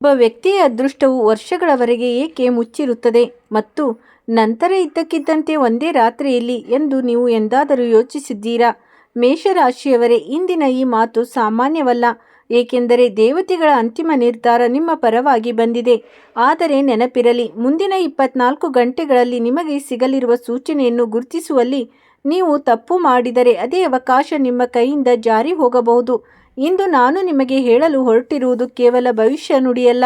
ಒಬ್ಬ ವ್ಯಕ್ತಿಯ ಅದೃಷ್ಟವು ವರ್ಷಗಳವರೆಗೆ ಏಕೆ ಮುಚ್ಚಿರುತ್ತದೆ ಮತ್ತು ನಂತರ ಇದ್ದಕ್ಕಿದ್ದಂತೆ ಒಂದೇ ರಾತ್ರಿಯಲ್ಲಿ ಎಂದು ನೀವು ಎಂದಾದರೂ ಯೋಚಿಸಿದ್ದೀರಾ? ಮೇಷರಾಶಿಯವರೇ, ಇಂದಿನ ಈ ಮಾತು ಸಾಮಾನ್ಯವಲ್ಲ, ಏಕೆಂದರೆ ದೇವತೆಗಳ ಅಂತಿಮ ನಿರ್ಧಾರ ನಿಮ್ಮ ಪರವಾಗಿ ಬಂದಿದೆ. ಆದರೆ ನೆನಪಿರಲಿ, ಮುಂದಿನ 24 ಗಂಟೆಗಳಲ್ಲಿ ನಿಮಗೆ ಸಿಗಲಿರುವ ಸೂಚನೆಯನ್ನು ಗುರುತಿಸುವಲ್ಲಿ ನೀವು ತಪ್ಪು ಮಾಡಿದರೆ ಅದೇ ಅವಕಾಶ ನಿಮ್ಮ ಕೈಯಿಂದ ಜಾರಿ ಹೋಗಬಹುದು. ಇಂದು ನಾನು ನಿಮಗೆ ಹೇಳಲು ಹೊರಟಿರುವುದು ಕೇವಲ ಭವಿಷ್ಯ ನುಡಿಯಲ್ಲ,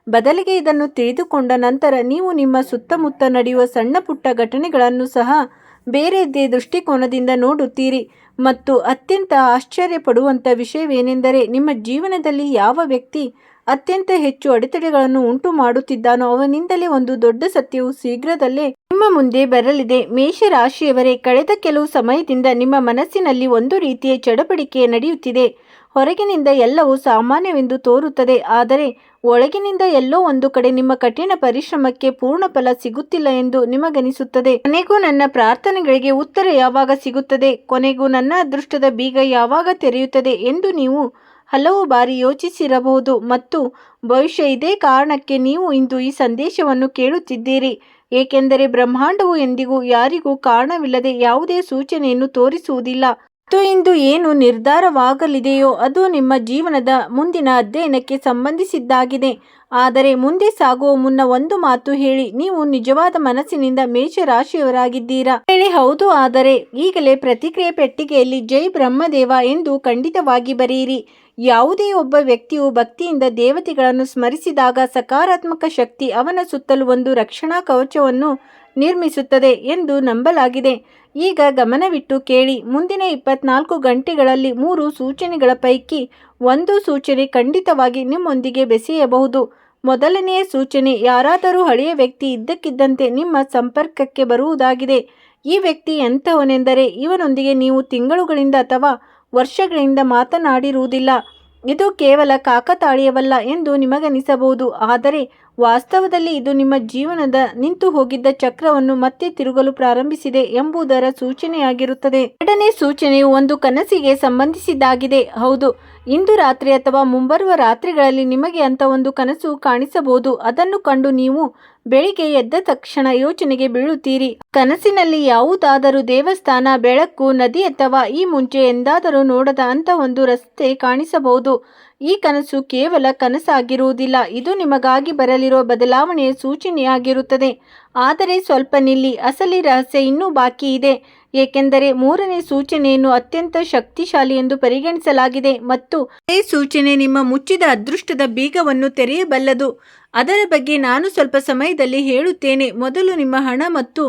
ಬದಲಿಗೆ ಇದನ್ನು ತಿಳಿದುಕೊಂಡ ನಂತರ ನೀವು ನಿಮ್ಮ ಸುತ್ತಮುತ್ತ ನಡೆಯುವ ಸಣ್ಣ ಪುಟ್ಟ ಘಟನೆಗಳನ್ನು ಸಹ ಬೇರೆಯದೇ ದೃಷ್ಟಿಕೋನದಿಂದ ನೋಡುತ್ತೀರಿ. ಮತ್ತು ಅತ್ಯಂತ ಆಶ್ಚರ್ಯಪಡುವಂಥ ವಿಷಯವೇನೆಂದರೆ, ನಿಮ್ಮ ಜೀವನದಲ್ಲಿ ಯಾವ ವ್ಯಕ್ತಿ ಅತ್ಯಂತ ಹೆಚ್ಚು ಅಡೆತಡೆಗಳನ್ನು ಉಂಟು ಮಾಡುತ್ತಿದ್ದಾನೋ ಅವನಿಂದಲೇ ಒಂದು ದೊಡ್ಡ ಸತ್ಯವು ಶೀಘ್ರದಲ್ಲೇ ನಿಮ್ಮ ಮುಂದೆ ಬರಲಿದೆ. ಮೇಷರಾಶಿಯವರೇ, ಕಳೆದ ಕೆಲವು ಸಮಯದಿಂದ ನಿಮ್ಮ ಮನಸ್ಸಿನಲ್ಲಿ ಒಂದು ರೀತಿಯ ಚಡಪಡಿಕೆ ನಡೆಯುತ್ತಿದೆ. ಹೊರಗಿನಿಂದ ಎಲ್ಲವೂ ಸಾಮಾನ್ಯವೆಂದು ತೋರುತ್ತದೆ, ಆದರೆ ಒಳಗಿನಿಂದ ಎಲ್ಲೋ ಒಂದು ಕಡೆ ನಿಮ್ಮ ಕಠಿಣ ಪರಿಶ್ರಮಕ್ಕೆ ಪೂರ್ಣ ಫಲ ಸಿಗುತ್ತಿಲ್ಲ ಎಂದು ನಿಮಗನಿಸುತ್ತದೆ. ಕೊನೆಗೂ ನನ್ನ ಪ್ರಾರ್ಥನೆಗಳಿಗೆ ಉತ್ತರ ಯಾವಾಗ ಸಿಗುತ್ತದೆ, ಕೊನೆಗೂ ನನ್ನ ಅದೃಷ್ಟದ ಬೀಗ ಯಾವಾಗ ತೆರೆಯುತ್ತದೆ ಎಂದು ನೀವು ಹಲವು ಬಾರಿ ಯೋಚಿಸಿರಬಹುದು. ಮತ್ತು ಬಹುಶಃ ಇದೇ ಕಾರಣಕ್ಕೆ ನೀವು ಇಂದು ಈ ಸಂದೇಶವನ್ನು ಕೇಳುತ್ತಿದ್ದೀರಿ, ಏಕೆಂದರೆ ಬ್ರಹ್ಮಾಂಡವು ಎಂದಿಗೂ ಯಾರಿಗೂ ಕಾರಣವಿಲ್ಲದೆ ಯಾವುದೇ ಸೂಚನೆಯನ್ನು ತೋರಿಸುವುದಿಲ್ಲ. ಮತ್ತು ಇಂದು ಏನು ನಿರ್ಧಾರವಾಗಲಿದೆಯೋ ಅದು ನಿಮ್ಮ ಜೀವನದ ಮುಂದಿನ ಅಧ್ಯಯನಕ್ಕೆ ಸಂಬಂಧಿಸಿದ್ದಾಗಿದೆ. ಆದರೆ ಮುಂದೆ ಸಾಗುವ ಮುನ್ನ ಒಂದು ಮಾತು ಹೇಳಿ, ನೀವು ನಿಜವಾದ ಮನಸ್ಸಿನಿಂದ ಮೇಷರಾಶಿಯವರಾಗಿದ್ದೀರಾ? ಹೇಳಿ ಹೌದು. ಆದರೆ ಈಗಲೇ ಪ್ರತಿಕ್ರಿಯೆ ಪೆಟ್ಟಿಗೆಯಲ್ಲಿ ಜೈ ಬ್ರಹ್ಮದೇವ ಎಂದು ಖಂಡಿತವಾಗಿ ಬರೆಯಿರಿ. ಯಾವುದೇ ಒಬ್ಬ ವ್ಯಕ್ತಿಯು ಭಕ್ತಿಯಿಂದ ದೇವತೆಗಳನ್ನು ಸ್ಮರಿಸಿದಾಗ ಸಕಾರಾತ್ಮಕ ಶಕ್ತಿ ಅವನ ಸುತ್ತಲೂ ಒಂದು ರಕ್ಷಣಾ ಕವಚವನ್ನು ನಿರ್ಮಿಸುತ್ತದೆ ಎಂದು ನಂಬಲಾಗಿದೆ. ಈಗ ಗಮನವಿಟ್ಟು ಕೇಳಿ, ಮುಂದಿನ 24 ಗಂಟೆಗಳಲ್ಲಿ 3 ಸೂಚನೆಗಳ ಪೈಕಿ ಒಂದು ಸೂಚನೆ ಖಂಡಿತವಾಗಿ ನಿಮ್ಮೊಂದಿಗೆ ಬೆಸೆಯಬಹುದು. ಮೊದಲನೆಯ ಸೂಚನೆ, ಯಾರಾದರೂ ಹಳೆಯ ವ್ಯಕ್ತಿ ಇದ್ದಕ್ಕಿದ್ದಂತೆ ನಿಮ್ಮ ಸಂಪರ್ಕಕ್ಕೆ ಬರುವುದಾಗಿದೆ. ಈ ವ್ಯಕ್ತಿ ಎಂಥವನೆಂದರೆ, ಇವನೊಂದಿಗೆ ನೀವು ತಿಂಗಳುಗಳಿಂದ ಅಥವಾ ವರ್ಷಗಳಿಂದ ಮಾತನಾಡಿರುವುದಿಲ್ಲ. ಇದು ಕೇವಲ ಕಾಕತಾಳೀಯವಲ್ಲ ಎಂದು ನಿಮಗನಿಸಬಹುದು, ಆದರೆ ವಾಸ್ತವದಲ್ಲಿ ಇದು ನಿಮ್ಮ ಜೀವನದ ನಿಂತು ಹೋಗಿದ್ದ ಚಕ್ರವನ್ನು ಮತ್ತೆ ತಿರುಗಲು ಪ್ರಾರಂಭಿಸಿದೆ ಎಂಬುದರ ಸೂಚನೆಯಾಗಿರುತ್ತದೆ. ಎರಡನೇ ಸೂಚನೆಯು ಒಂದು ಕನಸಿಗೆ ಸಂಬಂಧಿಸಿದ್ದಾಗಿದೆ. ಹೌದು, ಇಂದು ರಾತ್ರಿ ಅಥವಾ ಮುಂಬರುವ ರಾತ್ರಿಗಳಲ್ಲಿ ನಿಮಗೆ ಅಂತ ಒಂದು ಕನಸು ಕಾಣಿಸಬಹುದು. ಅದನ್ನು ಕಂಡು ನೀವು ಬೆಳಿಗ್ಗೆ ಎದ್ದ ತಕ್ಷಣ ಯೋಚನೆಗೆ ಬೀಳುತ್ತೀರಿ. ಕನಸಿನಲ್ಲಿ ಯಾವುದಾದರೂ ದೇವಸ್ಥಾನ, ಬೆಳಕು, ನದಿ ಅಥವಾ ಈ ಮುಂಚೆ ಎಂದಾದರೂ ನೋಡದ ಅಂತ ಒಂದು ರಸ್ತೆ ಕಾಣಿಸಬಹುದು. ಈ ಕನಸು ಕೇವಲ ಕನಸಾಗಿರುವುದಿಲ್ಲ, ಇದು ನಿಮಗಾಗಿ ಬರಲಿರುವ ಬದಲಾವಣೆಯ ಸೂಚನೆಯಾಗಿರುತ್ತದೆ. ಆದರೆ ಸ್ವಲ್ಪ ನಿಲ್ಲಿ, ಅಸಲಿ ರಹಸ್ಯ ಇನ್ನೂ ಬಾಕಿ ಇದೆ, ಏಕೆಂದರೆ ಮೂರನೇ ಸೂಚನೆಯನ್ನು ಅತ್ಯಂತ ಶಕ್ತಿಶಾಲಿ ಎಂದು ಪರಿಗಣಿಸಲಾಗಿದೆ ಮತ್ತು ಈ ಸೂಚನೆ ನಿಮ್ಮ ಮುಚ್ಚಿದ ಅದೃಷ್ಟದ ಬೀಗವನ್ನು ತೆರೆಯಬಲ್ಲದು. ಅದರ ಬಗ್ಗೆ ನಾನು ಸ್ವಲ್ಪ ಸಮಯದಲ್ಲಿ ಹೇಳುತ್ತೇನೆ. ಮೊದಲು ನಿಮ್ಮ ಹಣ ಮತ್ತು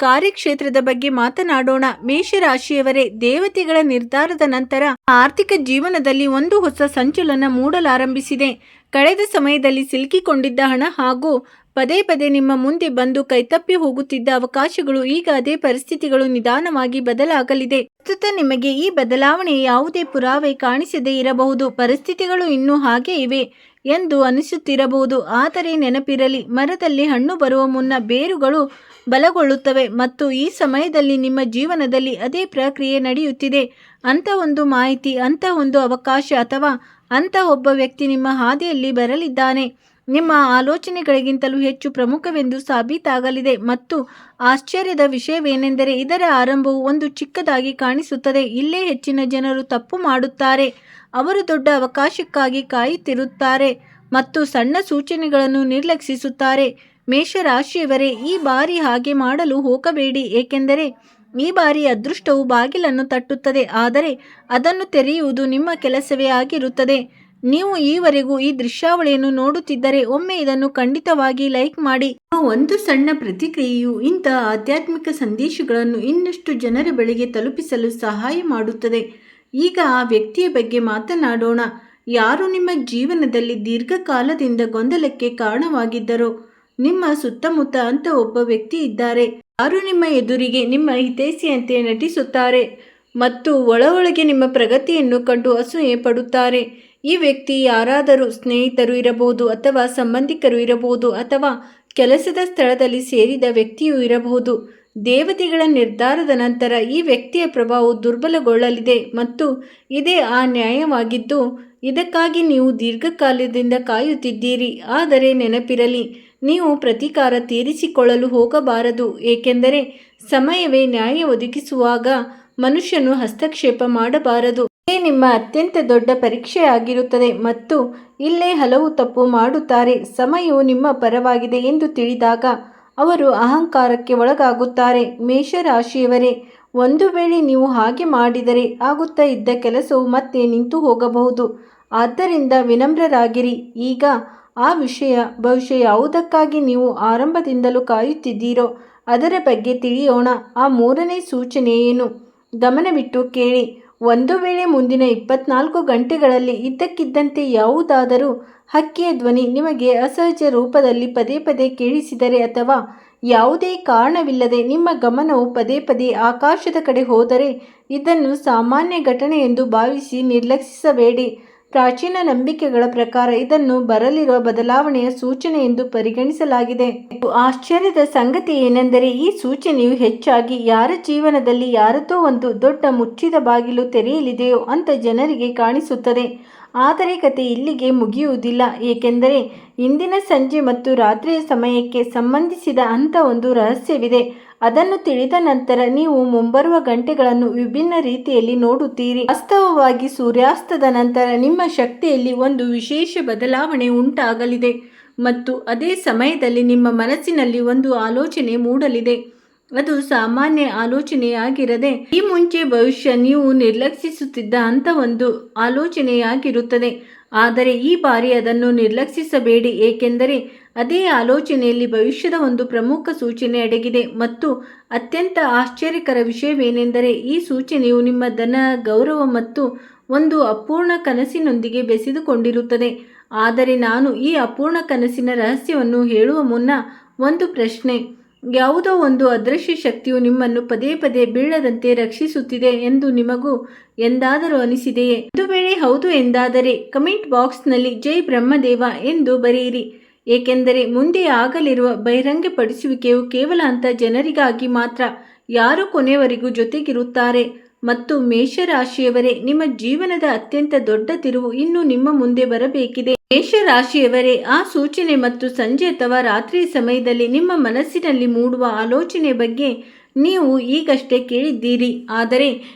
ಕಾರ್ಯಕ್ಷೇತ್ರದ ಬಗ್ಗೆ ಮಾತನಾಡೋಣ. ಮೇಷರಾಶಿಯವರೇ, ದೇವತೆಗಳ ನಿರ್ಧಾರದ ನಂತರ ಆರ್ಥಿಕ ಜೀವನದಲ್ಲಿ ಒಂದು ಹೊಸ ಸಂಚಲನ ಮೂಡಲಾರಂಭಿಸಿದೆ. ಕಳೆದ ಸಮಯದಲ್ಲಿ ಸಿಲುಕಿಕೊಂಡಿದ್ದ ಹಣ ಹಾಗೂ ಪದೇ ಪದೇ ನಿಮ್ಮ ಮುಂದೆ ಬಂದು ಕೈತಪ್ಪಿ ಹೋಗುತ್ತಿದ್ದ ಅವಕಾಶಗಳು, ಈಗ ಅದೇ ಪರಿಸ್ಥಿತಿಗಳು ನಿಧಾನವಾಗಿ ಬದಲಾಗಲಿದೆ. ಪ್ರಸ್ತುತ ನಿಮಗೆ ಈ ಬದಲಾವಣೆಯ ಯಾವುದೇ ಪುರಾವೆ ಕಾಣಿಸದೇ ಇರಬಹುದು, ಪರಿಸ್ಥಿತಿಗಳು ಇನ್ನೂ ಹಾಗೆ ಇವೆ ಎಂದು ಅನಿಸುತ್ತಿರಬಹುದು. ಆದರೆ ನೆನಪಿರಲಿ, ಮರದಲ್ಲಿ ಹಣ್ಣು ಬರುವ ಮುನ್ನ ಬೇರುಗಳು ಬಲಗೊಳ್ಳುತ್ತವೆ ಮತ್ತು ಈ ಸಮಯದಲ್ಲಿ ನಿಮ್ಮ ಜೀವನದಲ್ಲಿ ಅದೇ ಪ್ರಕ್ರಿಯೆ ನಡೆಯುತ್ತಿದೆ. ಅಂಥ ಒಂದು ಮಾಹಿತಿ, ಅಂಥ ಒಂದು ಅವಕಾಶ ಅಥವಾ ಅಂಥ ಒಬ್ಬ ವ್ಯಕ್ತಿ ನಿಮ್ಮ ಹಾದಿಯಲ್ಲಿ ಬರಲಿದ್ದಾನೆ. ನಿಮ್ಮ ಆಲೋಚನೆಗಳಿಗಿಂತಲೂ ಹೆಚ್ಚು ಪ್ರಮುಖವೆಂದು ಸಾಬೀತಾಗಲಿದೆ. ಮತ್ತು ಆಶ್ಚರ್ಯದ ವಿಷಯವೇನೆಂದರೆ, ಇದರ ಆರಂಭವು ಒಂದು ಚಿಕ್ಕದಾಗಿ ಕಾಣಿಸುತ್ತದೆ. ಇಲ್ಲೇ ಹೆಚ್ಚಿನ ಜನರು ತಪ್ಪು ಮಾಡುತ್ತಾರೆ. ಅವರು ದೊಡ್ಡ ಅವಕಾಶಕ್ಕಾಗಿ ಕಾಯುತ್ತಿರುತ್ತಾರೆ ಮತ್ತು ಸಣ್ಣ ಸೂಚನೆಗಳನ್ನು ನಿರ್ಲಕ್ಷಿಸುತ್ತಾರೆ. ಮೇಷರಾಶಿಯವರೇ, ಈ ಬಾರಿ ಹಾಗೆ ಮಾಡಲು ಹೋಗಬೇಡಿ, ಏಕೆಂದರೆ ಈ ಬಾರಿ ಅದೃಷ್ಟವು ಬಾಗಿಲನ್ನು ತಟ್ಟುತ್ತದೆ, ಆದರೆ ಅದನ್ನು ತೆರೆಯುವುದು ನಿಮ್ಮ ಕೆಲಸವೇ ಆಗಿರುತ್ತದೆ. ನೀವು ಈವರೆಗೂ ಈ ದೃಶ್ಯಾವಳಿಯನ್ನು ನೋಡುತ್ತಿದ್ದರೆ ಒಮ್ಮೆ ಇದನ್ನು ಖಂಡಿತವಾಗಿ ಲೈಕ್ ಮಾಡಿ. ಒಂದು ಸಣ್ಣ ಪ್ರತಿಕ್ರಿಯೆಯು ಇಂತಹ ಆಧ್ಯಾತ್ಮಿಕ ಸಂದೇಶಗಳನ್ನು ಇನ್ನಷ್ಟು ಜನರ ಬಳಿಗೆ ತಲುಪಿಸಲು ಸಹಾಯ ಮಾಡುತ್ತದೆ. ಈಗ ಆ ವ್ಯಕ್ತಿಯ ಬಗ್ಗೆ ಮಾತನಾಡೋಣ. ಯಾರು ನಿಮ್ಮ ಜೀವನದಲ್ಲಿ ದೀರ್ಘಕಾಲದಿಂದ ಗೊಂದಲಕ್ಕೆ ಕಾರಣವಾಗಿದ್ದರೋ, ನಿಮ್ಮ ಸುತ್ತಮುತ್ತ ಅಂತ ಒಬ್ಬ ವ್ಯಕ್ತಿ ಇದ್ದಾರೆ. ಯಾರು ನಿಮ್ಮ ಎದುರಿಗೆ ನಿಮ್ಮ ಹಿತೈಷಿಯಂತೆ ನಟಿಸುತ್ತಾರೆ ಮತ್ತು ಒಳಗೆ ನಿಮ್ಮ ಪ್ರಗತಿಯನ್ನು ಕಂಡು ಅಸೂಯೆ ಪಡುತ್ತಾರೆ. ಈ ವ್ಯಕ್ತಿ ಯಾರಾದರೂ ಸ್ನೇಹಿತರು ಇರಬಹುದು, ಅಥವಾ ಸಂಬಂಧಿಕರು ಇರಬಹುದು, ಅಥವಾ ಕೆಲಸದ ಸ್ಥಳದಲ್ಲಿ ಸೇರಿದ ವ್ಯಕ್ತಿಯೂ ಇರಬಹುದು. ದೇವತೆಗಳ ನಿರ್ಧಾರದ ನಂತರ ಈ ವ್ಯಕ್ತಿಯ ಪ್ರಭಾವವು ದುರ್ಬಲಗೊಳ್ಳಲಿದೆ ಮತ್ತು ಇದೇ ಆ ನ್ಯಾಯವಾಗಿದ್ದು, ಇದಕ್ಕಾಗಿ ನೀವು ದೀರ್ಘಕಾಲದಿಂದ ಕಾಯುತ್ತಿದ್ದೀರಿ. ಆದರೆ ನೆನಪಿರಲಿ, ನೀವು ಪ್ರತೀಕಾರ ತೀರಿಸಿಕೊಳ್ಳಲು ಹೋಗಬಾರದು, ಏಕೆಂದರೆ ಸಮಯವೇ ನ್ಯಾಯ ಒದಗಿಸುವಾಗ ಮನುಷ್ಯನು ಹಸ್ತಕ್ಷೇಪ ಮಾಡಬಾರದು. ಇದೇ ನಿಮ್ಮ ಅತ್ಯಂತ ದೊಡ್ಡ ಪರೀಕ್ಷೆಯಾಗಿರುತ್ತದೆ ಮತ್ತು ಇಲ್ಲೇ ಹಲವು ತಪ್ಪು ಮಾಡುತ್ತಾರೆ. ಸಮಯವು ನಿಮ್ಮ ಪರವಾಗಿದೆ ಎಂದು ತಿಳಿದಾಗ ಅವರು ಅಹಂಕಾರಕ್ಕೆ ಒಳಗಾಗುತ್ತಾರೆ. ಮೇಷರಾಶಿಯವರೇ, ಒಂದು ವೇಳೆ ನೀವು ಹಾಗೆ ಮಾಡಿದರೆ ಆಗುತ್ತಾ ಇದ್ದ ಕೆಲಸವು ಮತ್ತೆ ನಿಂತು ಹೋಗಬಹುದು. ಆದ್ದರಿಂದ ವಿನಮ್ರರಾಗಿರಿ. ಈಗ ಆ ವಿಷಯ ಬಹುಶಃ ಯಾವುದಕ್ಕಾಗಿ ನೀವು ಆರಂಭದಿಂದಲೂ ಕಾಯುತ್ತಿದ್ದೀರೋ ಅದರ ಬಗ್ಗೆ ತಿಳಿಯೋಣ. ಆ ಮೂರನೇ ಸೂಚನೆ ಏನು? ಗಮನವಿಟ್ಟು ಕೇಳಿ. ಒಂದು ವೇಳೆ ಮುಂದಿನ 24 ಗಂಟೆಗಳಲ್ಲಿ ಇದ್ದಕ್ಕಿದ್ದಂತೆ ಯಾವುದಾದರೂ ಹಕ್ಕಿಯ ಧ್ವನಿ ನಿಮಗೆ ಅಸಹಜ ರೂಪದಲ್ಲಿ ಪದೇ ಪದೇ ಕೇಳಿಸಿದರೆ, ಅಥವಾ ಯಾವುದೇ ಕಾರಣವಿಲ್ಲದೆ ನಿಮ್ಮ ಗಮನವು ಪದೇ ಪದೇ ಆಕಾಶದ ಕಡೆ ಹೋದರೆ, ಇದನ್ನು ಸಾಮಾನ್ಯ ಘಟನೆ ಎಂದು ಭಾವಿಸಿ ನಿರ್ಲಕ್ಷಿಸಬೇಡಿ. ಪ್ರಾಚೀನ ನಂಬಿಕೆಗಳ ಪ್ರಕಾರ ಇದನ್ನು ಬರಲಿರುವ ಬದಲಾವಣೆಯ ಸೂಚನೆ ಎಂದು ಪರಿಗಣಿಸಲಾಗಿದೆ. ಆಶ್ಚರ್ಯದ ಸಂಗತಿ ಏನೆಂದರೆ, ಈ ಸೂಚನೆಯು ಹೆಚ್ಚಾಗಿ ಯಾರ ಜೀವನದಲ್ಲಿ ಯಾರದೋ ಒಂದು ದೊಡ್ಡ ಮುಚ್ಚಿದ ಬಾಗಿಲು ತೆರೆಯಲಿದೆಯೋ ಅಂತ ಜನರಿಗೆ ಕಾಣಿಸುತ್ತದೆ. ಆದರೆ ಕತೆ ಇಲ್ಲಿಗೆ ಮುಗಿಯುವುದಿಲ್ಲ, ಏಕೆಂದರೆ ಇಂದಿನ ಸಂಜೆ ಮತ್ತು ರಾತ್ರಿಯ ಸಮಯಕ್ಕೆ ಸಂಬಂಧಿಸಿದ ಅಂಥ ಒಂದು ರಹಸ್ಯವಿದೆ. ಅದನ್ನು ತಿಳಿದ ನಂತರ ನೀವು ಮುಂಬರುವ ಗಂಟೆಗಳನ್ನು ವಿಭಿನ್ನ ರೀತಿಯಲ್ಲಿ ನೋಡುತ್ತೀರಿ. ವಾಸ್ತವವಾಗಿ ಸೂರ್ಯಾಸ್ತದ ನಂತರ ನಿಮ್ಮ ಶಕ್ತಿಯಲ್ಲಿ ಒಂದು ವಿಶೇಷ ಬದಲಾವಣೆ ಉಂಟಾಗಲಿದೆ ಮತ್ತು ಅದೇ ಸಮಯದಲ್ಲಿ ನಿಮ್ಮ ಮನಸ್ಸಿನಲ್ಲಿ ಒಂದು ಆಲೋಚನೆ ಮೂಡಲಿದೆ. ಅದು ಸಾಮಾನ್ಯ ಆಲೋಚನೆಯಾಗಿರದೆ ಈ ಮುಂಚೆ ಭವಿಷ್ಯ ನೀವು ನಿರ್ಲಕ್ಷಿಸುತ್ತಿದ್ದ ಅಂತ ಒಂದು ಆಲೋಚನೆಯಾಗಿರುತ್ತದೆ. ಆದರೆ ಈ ಬಾರಿ ಅದನ್ನು ನಿರ್ಲಕ್ಷಿಸಬೇಡಿ, ಏಕೆಂದರೆ ಅದೇ ಆಲೋಚನೆಯಲ್ಲಿ ಭವಿಷ್ಯದ ಒಂದು ಪ್ರಮುಖ ಸೂಚನೆ ಅಡಗಿದೆ. ಮತ್ತು ಅತ್ಯಂತ ಆಶ್ಚರ್ಯಕರ ವಿಷಯವೇನೆಂದರೆ, ಈ ಸೂಚನೆಯು ನಿಮ್ಮ ಧನ, ಗೌರವ ಮತ್ತು ಒಂದು ಅಪೂರ್ಣ ಕನಸಿನೊಂದಿಗೆ ಬೆಸೆದುಕೊಂಡಿರುತ್ತದೆ. ಆದರೆ ನಾನು ಈ ಅಪೂರ್ಣ ಕನಸಿನ ರಹಸ್ಯವನ್ನು ಹೇಳುವ ಮುನ್ನ ಒಂದು ಪ್ರಶ್ನೆ: ಯಾವುದೋ ಒಂದು ಅದೃಶ್ಯ ಶಕ್ತಿಯು ನಿಮ್ಮನ್ನು ಪದೇ ಪದೇ ಬೀಳದಂತೆ ರಕ್ಷಿಸುತ್ತಿದೆ ಎಂದು ನಿಮಗೂ ಎಂದಾದರೂ ಅನಿಸಿದೆಯೇ? ಒಂದು ವೇಳೆ ಹೌದು ಎಂದಾದರೆ ಕಮೆಂಟ್ ಬಾಕ್ಸ್ನಲ್ಲಿ ಜೈ ಬ್ರಹ್ಮದೇವ ಎಂದು ಬರೆಯಿರಿ, ಏಕೆಂದರೆ ಮುಂದೆ ಆಗಲಿರುವ ಬಹಿರಂಗಪಡಿಸುವಿಕೆಯು ಕೇವಲ ಅಂಥ ಜನರಿಗಾಗಿ ಮಾತ್ರ ಯಾರು ಕೊನೆಯವರೆಗೂ ಜೊತೆಗಿರುತ್ತಾರೆ. ಮತ್ತು ಮೇಷರಾಶಿಯವರೇ, ನಿಮ್ಮ ಜೀವನದ ಅತ್ಯಂತ ದೊಡ್ಡ ತಿರುವು ಇನ್ನು ನಿಮ್ಮ ಮುಂದೆ ಬರಬೇಕಿದೆ. ಮೇಷರಾಶಿಯವರೇ, ಆ ಸೂಚನೆ ಮತ್ತು ಸಂಜೆ ಅಥವಾ ರಾತ್ರಿಯ ಸಮಯದಲ್ಲಿ ನಿಮ್ಮ ಮನಸ್ಸಿನಲ್ಲಿ ಮೂಡುವ ಆಲೋಚನೆ ಬಗ್ಗೆ ನೀವು ಈಗಷ್ಟೇ ಕೇಳಿದ್ದೀರಿ. ಆದರೆ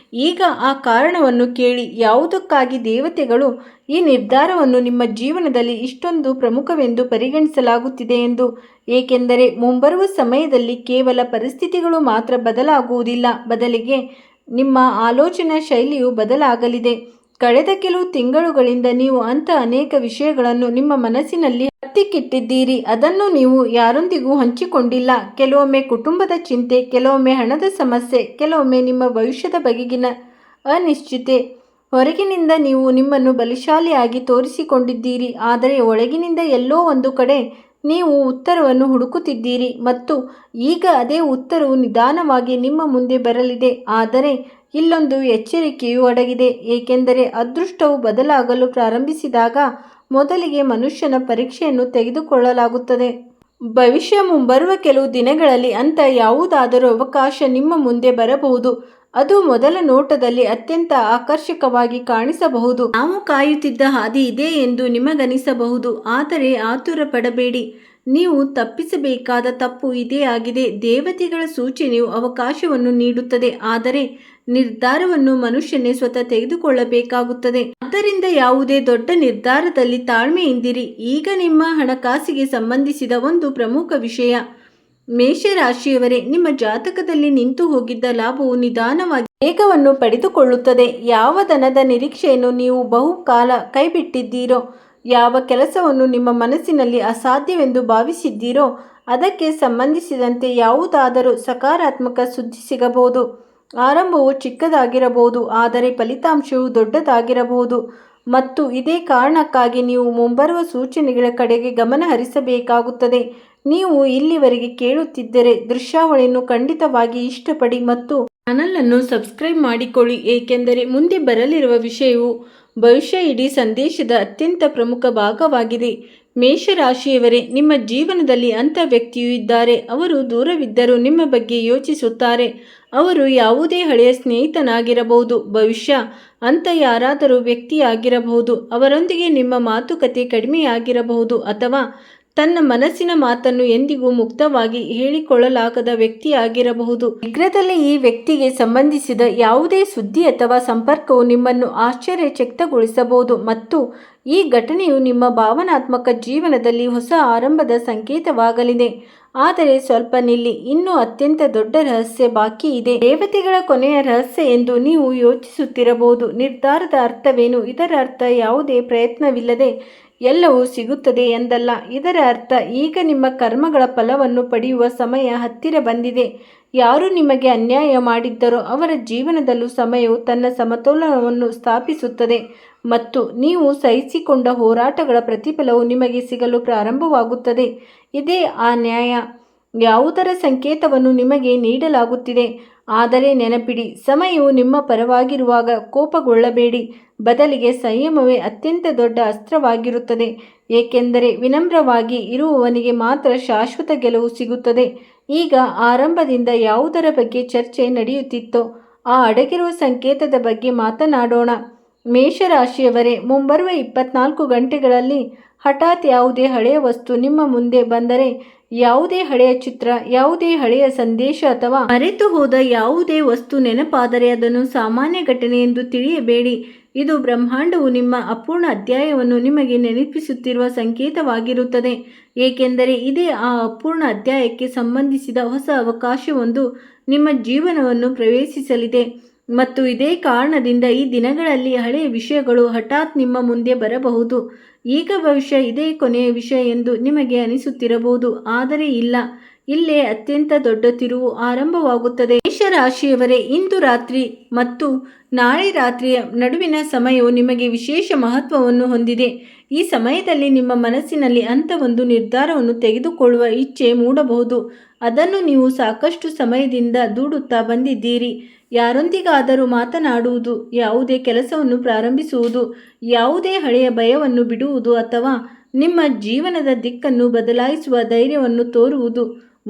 ಈಗ ಆ ಕಾರಣವನ್ನು ಕೇಳಿ, ಯಾವುದಕ್ಕಾಗಿ ದೇವತೆಗಳು ಈ ನಿರ್ಧಾರವನ್ನು ನಿಮ್ಮ ಜೀವನದಲ್ಲಿ ಇಷ್ಟೊಂದು ಪ್ರಮುಖವೆಂದು ಪರಿಗಣಿಸಲಾಗುತ್ತಿದೆ ಎಂದು. ಏಕೆಂದರೆ ಮುಂಬರುವ ಸಮಯದಲ್ಲಿ ಕೇವಲ ಪರಿಸ್ಥಿತಿಗಳು ಮಾತ್ರ ಬದಲಾಗುವುದಿಲ್ಲ, ಬದಲಿಗೆ ನಿಮ್ಮ ಆಲೋಚನಾ ಶೈಲಿಯು ಬದಲಾಗಲಿದೆ. ಕಳೆದ ಕೆಲವು ತಿಂಗಳುಗಳಿಂದ ನೀವು ಅಂಥ ಅನೇಕ ವಿಷಯಗಳನ್ನು ನಿಮ್ಮ ಮನಸ್ಸಿನಲ್ಲಿ ಹತ್ತಿಕ್ಕಿಟ್ಟಿದ್ದೀರಿ. ಅದನ್ನು ನೀವು ಯಾರೊಂದಿಗೂ ಹಂಚಿಕೊಂಡಿಲ್ಲ. ಕೆಲವೊಮ್ಮೆ ಕುಟುಂಬದ ಚಿಂತೆ, ಕೆಲವೊಮ್ಮೆ ಹಣದ ಸಮಸ್ಯೆ, ಕೆಲವೊಮ್ಮೆ ನಿಮ್ಮ ಭವಿಷ್ಯದ ಬಗೆಗಿನ ಅನಿಶ್ಚಿತೆ. ಹೊರಗಿನಿಂದ ನೀವು ನಿಮ್ಮನ್ನು ಬಲಶಾಲಿಯಾಗಿ ತೋರಿಸಿಕೊಂಡಿದ್ದೀರಿ, ಆದರೆ ಒಳಗಿನಿಂದ ಎಲ್ಲೋ ಒಂದು ಕಡೆ ನೀವು ಉತ್ತರವನ್ನು ಹುಡುಕುತ್ತಿದ್ದೀರಿ. ಮತ್ತು ಈಗ ಅದೇ ಉತ್ತರವು ನಿಧಾನವಾಗಿ ನಿಮ್ಮ ಮುಂದೆ ಬರಲಿದೆ. ಆದರೆ ಇಲ್ಲೊಂದು ಎಚ್ಚರಿಕೆಯೂ ಅಡಗಿದೆ, ಏಕೆಂದರೆ ಅದೃಷ್ಟವು ಬದಲಾಗಲು ಪ್ರಾರಂಭಿಸಿದಾಗ ಮೊದಲಿಗೆ ಮನುಷ್ಯನ ಪರೀಕ್ಷೆಯನ್ನು ತೆಗೆದುಕೊಳ್ಳಲಾಗುತ್ತದೆ. ಭವಿಷ್ಯ ಮುಂಬರುವ ಕೆಲವು ದಿನಗಳಲ್ಲಿ ಅಂಥ ಯಾವುದಾದರೂ ಅವಕಾಶ ನಿಮ್ಮ ಮುಂದೆ ಬರಬಹುದು. ಅದು ಮೊದಲ ನೋಟದಲ್ಲಿ ಅತ್ಯಂತ ಆಕರ್ಷಕವಾಗಿ ಕಾಣಿಸಬಹುದು. ನಾವು ಕಾಯುತ್ತಿದ್ದ ಹಾದಿ ಇದೆ ಎಂದು ನಿಮಗನಿಸಬಹುದು, ಆದರೆ ಆತುರ ಪಡಬೇಡಿ. ನೀವು ತಪ್ಪಿಸಬೇಕಾದ ತಪ್ಪು ಇದೇ ಆಗಿದೆ. ದೇವತೆಗಳ ಸೂಚನೆಯು ಅವಕಾಶವನ್ನು ನೀಡುತ್ತದೆ, ಆದರೆ ನಿರ್ಧಾರವನ್ನು ಮನುಷ್ಯನೇ ಸ್ವತಃ ತೆಗೆದುಕೊಳ್ಳಬೇಕಾಗುತ್ತದೆ. ಆದ್ದರಿಂದ ಯಾವುದೇ ದೊಡ್ಡ ನಿರ್ಧಾರದಲ್ಲಿ ತಾಳ್ಮೆಯಿಂದಿರಿ. ಈಗ ನಿಮ್ಮ ಹಣಕಾಸಿಗೆ ಸಂಬಂಧಿಸಿದ ಒಂದು ಪ್ರಮುಖ ವಿಷಯ. ಮೇಷರಾಶಿಯವರೇ, ನಿಮ್ಮ ಜಾತಕದಲ್ಲಿ ನಿಂತು ಹೋಗಿದ್ದ ಲಾಭವು ನಿಧಾನವಾಗಿ ವೇಗವನ್ನು ಪಡೆದುಕೊಳ್ಳುತ್ತದೆ. ಯಾವ ಧನದ ನಿರೀಕ್ಷೆಯನ್ನು ನೀವು ಬಹುಕಾಲ ಕೈಬಿಟ್ಟಿದ್ದೀರೋ, ಯಾವ ಕೆಲಸವನ್ನು ನಿಮ್ಮ ಮನಸ್ಸಿನಲ್ಲಿ ಅಸಾಧ್ಯವೆಂದು ಭಾವಿಸಿದ್ದೀರೋ, ಅದಕ್ಕೆ ಸಂಬಂಧಿಸಿದಂತೆ ಯಾವುದಾದರೂ ಸಕಾರಾತ್ಮಕ ಸುದ್ದಿ ಸಿಗಬಹುದು. ಆರಂಭವು ಚಿಕ್ಕದಾಗಿರಬಹುದು, ಆದರೆ ಫಲಿತಾಂಶವು ದೊಡ್ಡದಾಗಿರಬಹುದು. ಮತ್ತು ಇದೇ ಕಾರಣಕ್ಕಾಗಿ ನೀವು ಮುಂಬರುವ ಸೂಚನೆಗಳ ಕಡೆಗೆ ಗಮನ ಹರಿಸಬೇಕಾಗುತ್ತದೆ. ನೀವು ಇಲ್ಲಿವರೆಗೆ ಕೇಳುತ್ತಿದ್ದರೆ ದೃಶ್ಯಾವಳಿಯನ್ನು ಖಂಡಿತವಾಗಿ ಇಷ್ಟಪಡಿ ಮತ್ತು ಚಾನಲನ್ನು ಸಬ್ಸ್ಕ್ರೈಬ್ ಮಾಡಿಕೊಳ್ಳಿ, ಏಕೆಂದರೆ ಮುಂದೆ ಬರಲಿರುವ ವಿಷಯವು ಭವಿಷ್ಯ ಇಡೀ ಸಂದೇಶದ ಅತ್ಯಂತ ಪ್ರಮುಖ ಭಾಗವಾಗಿದೆ. ಮೇಷರಾಶಿಯವರೇ, ನಿಮ್ಮ ಜೀವನದಲ್ಲಿ ಅಂಥ ವ್ಯಕ್ತಿಯೂ ಇದ್ದಾರೆ. ಅವರು ದೂರವಿದ್ದರೂ ನಿಮ್ಮ ಬಗ್ಗೆ ಯೋಚಿಸುತ್ತಾರೆ. ಅವರು ಯಾವುದೇ ಹಳೆಯ ಸ್ನೇಹಿತನಾಗಿರಬಹುದು, ಭವಿಷ್ಯ ಅಂಥ ಯಾರಾದರೂ ವ್ಯಕ್ತಿಯಾಗಿರಬಹುದು. ಅವರೊಂದಿಗೆ ನಿಮ್ಮ ಮಾತುಕತೆ ಕಡಿಮೆಯಾಗಿರಬಹುದು ಅಥವಾ ತನ್ನ ಮನಸ್ಸಿನ ಮಾತನ್ನು ಎಂದಿಗೂ ಮುಕ್ತವಾಗಿ ಹೇಳಿಕೊಳ್ಳಲಾಗದ ವ್ಯಕ್ತಿಯಾಗಿರಬಹುದು. ಶೀಘ್ರದಲ್ಲೇ ಈ ವ್ಯಕ್ತಿಗೆ ಸಂಬಂಧಿಸಿದ ಯಾವುದೇ ಸುದ್ದಿ ಅಥವಾ ಸಂಪರ್ಕವು ನಿಮ್ಮನ್ನು ಆಶ್ಚರ್ಯಚಕಿತಗೊಳಿಸಬಹುದು ಮತ್ತು ಈ ಘಟನೆಯು ನಿಮ್ಮ ಭಾವನಾತ್ಮಕ ಜೀವನದಲ್ಲಿ ಹೊಸ ಆರಂಭದ ಸಂಕೇತವಾಗಲಿದೆ. ಆದರೆ ಸ್ವಲ್ಪ ನಿಲ್ಲಿ, ಇನ್ನೂ ಅತ್ಯಂತ ದೊಡ್ಡ ರಹಸ್ಯ ಬಾಕಿ ಇದೆ. ದೇವತೆಗಳ ಕೊನೆಯ ರಹಸ್ಯ ಎಂದು ನೀವು ಯೋಚಿಸುತ್ತಿರಬಹುದು. ನಿರ್ಧಾರದ ಅರ್ಥವೇನು? ಇದರ ಅರ್ಥ ಯಾವುದೇ ಪ್ರಯತ್ನವಿಲ್ಲದೆ ಎಲ್ಲವೂ ಸಿಗುತ್ತದೆ ಎಂದಲ್ಲ. ಇದರ ಅರ್ಥ ಈಗ ನಿಮ್ಮ ಕರ್ಮಗಳ ಫಲವನ್ನು ಪಡೆಯುವ ಸಮಯ ಹತ್ತಿರ ಬಂದಿದೆ. ಯಾರು ನಿಮಗೆ ಅನ್ಯಾಯ ಮಾಡಿದ್ದರೋ ಅವರ ಜೀವನದಲ್ಲೂ ಸಮಯವು ತನ್ನ ಸಮತೋಲನವನ್ನು ಸ್ಥಾಪಿಸುತ್ತದೆ ಮತ್ತು ನೀವು ಸಹಿಸಿಕೊಂಡ ಹೋರಾಟಗಳ ಪ್ರತಿಫಲವು ನಿಮಗೆ ಸಿಗಲು ಪ್ರಾರಂಭವಾಗುತ್ತದೆ. ಇದೇ ಆ ನ್ಯಾಯ. ಯಾವುದರ ಸಂಕೇತವನ್ನು ನಿಮಗೆ ನೀಡಲಾಗುತ್ತಿದೆ. ಆದರೆ ನೆನಪಿಡಿ, ಸಮಯವು ನಿಮ್ಮ ಪರವಾಗಿರುವಾಗ ಕೋಪಗೊಳ್ಳಬೇಡಿ. ಬದಲಿಗೆ ಸಂಯಮವೇ ಅತ್ಯಂತ ದೊಡ್ಡ ಅಸ್ತ್ರವಾಗಿರುತ್ತದೆ, ಏಕೆಂದರೆ ವಿನಮ್ರವಾಗಿ ಇರುವವನಿಗೆ ಮಾತ್ರ ಶಾಶ್ವತ ಗೆಲುವು ಸಿಗುತ್ತದೆ. ಈಗ ಆರಂಭದಿಂದ ಯಾವುದರ ಬಗ್ಗೆ ಚರ್ಚೆ ನಡೆಯುತ್ತಿತ್ತೋ ಆ ಅಡಗಿರುವ ಸಂಕೇತದ ಬಗ್ಗೆ ಮಾತನಾಡೋಣ. ಮೇಷರಾಶಿಯವರೇ, ಮುಂಬರುವ 24 ಗಂಟೆಗಳಲ್ಲಿ ಹಠಾತ್ ಯಾವುದೇ ಹಳೆಯ ವಸ್ತು ನಿಮ್ಮ ಮುಂದೆ ಬಂದರೆ, ಯಾವುದೇ ಹಳೆಯ ಚಿತ್ರ, ಯಾವುದೇ ಹಳೆಯ ಸಂದೇಶ ಅಥವಾ ಮರೆತು ಹೋದ ಯಾವುದೇ ವಸ್ತು ನೆನಪಾದರೆ ಅದನ್ನು ಸಾಮಾನ್ಯ ಘಟನೆ ಎಂದು ತಿಳಿಯಬೇಡಿ. ಇದು ಬ್ರಹ್ಮಾಂಡವು ನಿಮ್ಮ ಅಪೂರ್ಣ ಅಧ್ಯಾಯವನ್ನು ನಿಮಗೆ ನೆನಪಿಸುತ್ತಿರುವ ಸಂಕೇತವಾಗಿರುತ್ತದೆ, ಏಕೆಂದರೆ ಇದೇ ಆ ಅಪೂರ್ಣ ಅಧ್ಯಾಯಕ್ಕೆ ಸಂಬಂಧಿಸಿದ ಹೊಸ ಅವಕಾಶವೊಂದು ನಿಮ್ಮ ಜೀವನವನ್ನು ಪ್ರವೇಶಿಸಲಿದೆ. ಮತ್ತು ಇದೇ ಕಾರಣದಿಂದ ಈ ದಿನಗಳಲ್ಲಿ ಹಳೆಯ ವಿಷಯಗಳು ಹಠಾತ್ ನಿಮ್ಮ ಮುಂದೆ ಬರಬಹುದು. ಈಗ ಭವಿಷ್ಯ ಇದೇ ಕೊನೆಯ ವಿಷಯ ಎಂದು ನಿಮಗೆ ಅನಿಸುತ್ತಿರಬಹುದು, ಆದರೆ ಇಲ್ಲ. ಇಲ್ಲೇ ಅತ್ಯಂತ ದೊಡ್ಡ ತಿರುವು ಆರಂಭವಾಗುತ್ತದೆ. ಮೇಷರಾಶಿಯವರೇ, ಇಂದು ರಾತ್ರಿ ಮತ್ತು ನಾಳೆ ರಾತ್ರಿಯ ನಡುವಿನ ಸಮಯವು ನಿಮಗೆ ವಿಶೇಷ ಮಹತ್ವವನ್ನು ಹೊಂದಿದೆ. ಈ ಸಮಯದಲ್ಲಿ ನಿಮ್ಮ ಮನಸ್ಸಿನಲ್ಲಿ ಅಂಥ ಒಂದು ನಿರ್ಧಾರವನ್ನು ತೆಗೆದುಕೊಳ್ಳುವ ಇಚ್ಛೆ ಮೂಡಬಹುದು. ಅದನ್ನು ನೀವು ಸಾಕಷ್ಟು ಸಮಯದಿಂದ ದೂಡುತ್ತಾ ಬಂದಿದ್ದೀರಿ. ಯಾರೊಂದಿಗಾದರೂ ಮಾತನಾಡುವುದು, ಯಾವುದೇ ಕೆಲಸವನ್ನು ಪ್ರಾರಂಭಿಸುವುದು, ಯಾವುದೇ ಹಳೆಯ ಭಯವನ್ನು ಬಿಡುವುದು ಅಥವಾ ನಿಮ್ಮ ಜೀವನದ ದಿಕ್ಕನ್ನು ಬದಲಾಯಿಸುವ ಧೈರ್ಯವನ್ನು ತೋರುವುದು.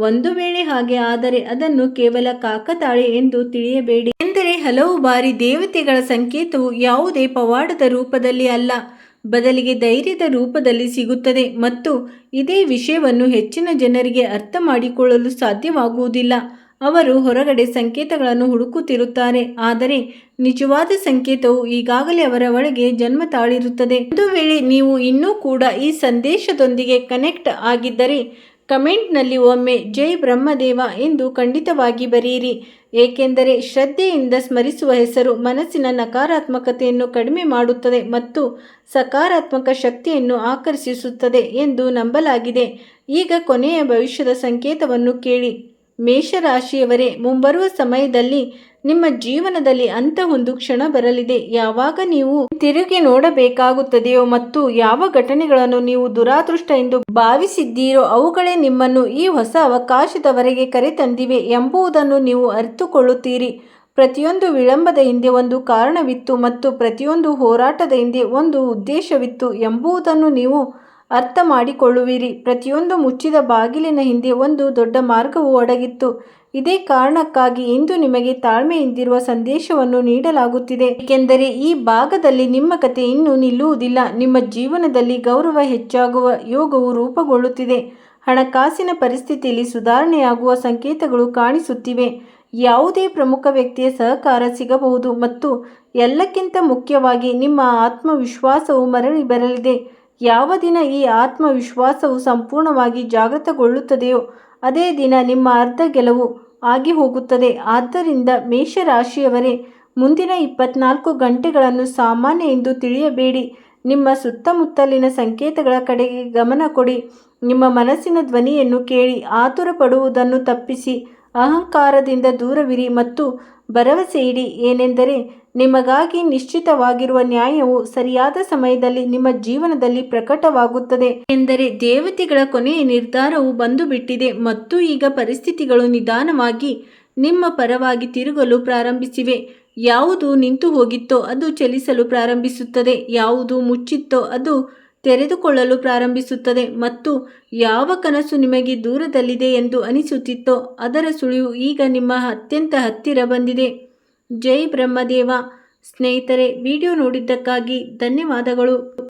ಒಂದು ವೇಳೆ ಹಾಗೆ ಆದರೆ ಅದನ್ನು ಕೇವಲ ಕಾಕತಾಳೆ ಎಂದು ತಿಳಿಯಬೇಡಿ. ಎಂದರೆ ಹಲವು ಬಾರಿ ದೇವತೆಗಳ ಸಂಕೇತವು ಯಾವುದೇ ಪವಾಡದ ರೂಪದಲ್ಲಿ ಅಲ್ಲ, ಬದಲಿಗೆ ಧೈರ್ಯದ ರೂಪದಲ್ಲಿ ಸಿಗುತ್ತದೆ. ಮತ್ತು ಇದೇ ವಿಷಯವನ್ನು ಹೆಚ್ಚಿನ ಜನರಿಗೆ ಅರ್ಥ ಮಾಡಿಕೊಳ್ಳಲು ಸಾಧ್ಯವಾಗುವುದಿಲ್ಲ. ಅವರು ಹೊರಗಡೆ ಸಂಕೇತಗಳನ್ನು ಹುಡುಕುತ್ತಿರುತ್ತಾರೆ, ಆದರೆ ನಿಜವಾದ ಸಂಕೇತವು ಈಗಾಗಲೇ ಅವರ ಒಳಗೆ ಜನ್ಮ ತಾಳಿರುತ್ತದೆ. ಒಂದು ವೇಳೆ ನೀವು ಇನ್ನೂ ಕೂಡ ಈ ಸಂದೇಶದೊಂದಿಗೆ ಕನೆಕ್ಟ್ ಆಗಿದ್ದರೆ ಕಮೆಂಟ್ನಲ್ಲಿ ಒಮ್ಮೆ ಜೈ ಬ್ರಹ್ಮದೇವ ಎಂದು ಖಂಡಿತವಾಗಿ ಬರೆಯಿರಿ, ಏಕೆಂದರೆ ಶ್ರದ್ಧೆಯಿಂದ ಸ್ಮರಿಸುವ ಹೆಸರು ಮನಸ್ಸಿನ ನಕಾರಾತ್ಮಕತೆಯನ್ನು ಕಡಿಮೆ ಮಾಡುತ್ತದೆ ಮತ್ತು ಸಕಾರಾತ್ಮಕ ಶಕ್ತಿಯನ್ನು ಆಕರ್ಷಿಸುತ್ತದೆ ಎಂದು ನಂಬಲಾಗಿದೆ. ಈಗ ಕೊನೆಯ ಭವಿಷ್ಯದ ಸಂಕೇತವನ್ನು ಕೇಳಿ. ಮೇಷರಾಶಿಯವರೇ, ಮುಂಬರುವ ಸಮಯದಲ್ಲಿ ನಿಮ್ಮ ಜೀವನದಲ್ಲಿ ಅಂಥ ಒಂದು ಕ್ಷಣ ಬರಲಿದೆ ಯಾವಾಗ ನೀವು ತಿರುಗಿ ನೋಡಬೇಕಾಗುತ್ತದೆಯೋ ಮತ್ತು ಯಾವ ಘಟನೆಗಳನ್ನು ನೀವು ದುರಾದೃಷ್ಟ ಎಂದು ಭಾವಿಸಿದ್ದೀರೋ ಅವುಗಳೇ ನಿಮ್ಮನ್ನು ಈ ಹೊಸ ಅವಕಾಶದವರೆಗೆ ಕರೆತಂದಿವೆ ಎಂಬುದನ್ನು ನೀವು ಅರಿತುಕೊಳ್ಳುತ್ತೀರಿ. ಪ್ರತಿಯೊಂದು ವಿಳಂಬದ ಹಿಂದೆ ಒಂದು ಕಾರಣವಿತ್ತು ಮತ್ತು ಪ್ರತಿಯೊಂದು ಹೋರಾಟದ ಹಿಂದೆ ಒಂದು ಉದ್ದೇಶವಿತ್ತು ಎಂಬುದನ್ನು ನೀವು ಅರ್ಥ ಮಾಡಿಕೊಳ್ಳುವಿರಿ. ಪ್ರತಿಯೊಂದು ಮುಚ್ಚಿದ ಬಾಗಿಲಿನ ಹಿಂದೆ ಒಂದು ದೊಡ್ಡ ಮಾರ್ಗವು ಅಡಗಿತ್ತು. ಇದೇ ಕಾರಣಕ್ಕಾಗಿ ಇಂದು ನಿಮಗೆ ತಾಳ್ಮೆಯಿಂದಿರುವ ಸಂದೇಶವನ್ನು ನೀಡಲಾಗುತ್ತಿದೆ, ಏಕೆಂದರೆ ಈ ಭಾಗದಲ್ಲಿ ನಿಮ್ಮ ಕತೆ ಇನ್ನೂ ನಿಲ್ಲುವುದಿಲ್ಲ. ನಿಮ್ಮ ಜೀವನದಲ್ಲಿ ಗೌರವ ಹೆಚ್ಚಾಗುವ ಯೋಗವು ರೂಪುಗೊಳ್ಳುತ್ತಿದೆ. ಹಣಕಾಸಿನ ಪರಿಸ್ಥಿತಿಯಲ್ಲಿ ಸುಧಾರಣೆಯಾಗುವ ಸಂಕೇತಗಳು ಕಾಣಿಸುತ್ತಿವೆ. ಯಾವುದೇ ಪ್ರಮುಖ ವ್ಯಕ್ತಿಯ ಸಹಕಾರ ಸಿಗಬಹುದು ಮತ್ತು ಎಲ್ಲಕ್ಕಿಂತ ಮುಖ್ಯವಾಗಿ ನಿಮ್ಮ ಆತ್ಮವಿಶ್ವಾಸವು ಮರಳಿ ಬರಲಿದೆ. ಯಾವ ದಿನ ಈ ಆತ್ಮವಿಶ್ವಾಸವು ಸಂಪೂರ್ಣವಾಗಿ ಜಾಗೃತಗೊಳ್ಳುತ್ತದೆಯೋ ಅದೇ ದಿನ ನಿಮ್ಮ ಅರ್ಧ ಗೆಲುವು ಆಗಿ ಹೋಗುತ್ತದೆ. ಆದ್ದರಿಂದ ಮೇಷರಾಶಿಯವರೇ, ಮುಂದಿನ 24 ಗಂಟೆಗಳನ್ನು ಸಾಮಾನ್ಯ ಎಂದು ತಿಳಿಯಬೇಡಿ. ನಿಮ್ಮ ಸುತ್ತಮುತ್ತಲಿನ ಸಂಕೇತಗಳ ಕಡೆಗೆ ಗಮನ ಕೊಡಿ. ನಿಮ್ಮ ಮನಸ್ಸಿನ ಧ್ವನಿಯನ್ನು ಕೇಳಿ. ಆತುರ ಪಡುವುದನ್ನು ತಪ್ಪಿಸಿ ಅಹಂಕಾರದಿಂದ ದೂರವಿರಿ ಮತ್ತು ಭರವಸೆ ಇಡಿ. ಏನೆಂದರೆ ನಿಮಗಾಗಿ ನಿಶ್ಚಿತವಾಗಿರುವ ನ್ಯಾಯವು ಸರಿಯಾದ ಸಮಯದಲ್ಲಿ ನಿಮ್ಮ ಜೀವನದಲ್ಲಿ ಪ್ರಕಟವಾಗುತ್ತದೆ. ಎಂದರೆ ದೇವತೆಗಳ ಕೊನೆಯ ನಿರ್ಧಾರವು ಬಂದು ಬಿಟ್ಟಿದೆ ಮತ್ತು ಈಗ ಪರಿಸ್ಥಿತಿಗಳು ನಿಧಾನವಾಗಿ ನಿಮ್ಮ ಪರವಾಗಿ ತಿರುಗಲು ಪ್ರಾರಂಭಿಸಿವೆ. ಯಾವುದು ನಿಂತು ಹೋಗಿತ್ತೋ ಅದು ಚಲಿಸಲು ಪ್ರಾರಂಭಿಸುತ್ತದೆ. ಯಾವುದು ಮುಚ್ಚಿತ್ತೋ ಅದು ತೆರೆದುಕೊಳ್ಳಲು ಪ್ರಾರಂಭಿಸುತ್ತದೆ ಮತ್ತು ಯಾವ ಕನಸು ನಿಮಗೆ ದೂರದಲ್ಲಿದೆ ಎಂದು ಅನಿಸುತ್ತಿತ್ತೋ ಅದರ ಸುಳಿವು ಈಗ ನಿಮ್ಮ ಅತ್ಯಂತ ಹತ್ತಿರ ಬಂದಿದೆ. ಜೈ ಬ್ರಹ್ಮದೇವ. ಸ್ನೇಹಿತರೆ, ವಿಡಿಯೋ ನೋಡಿದ್ದಕ್ಕಾಗಿ ಧನ್ಯವಾದಗಳು.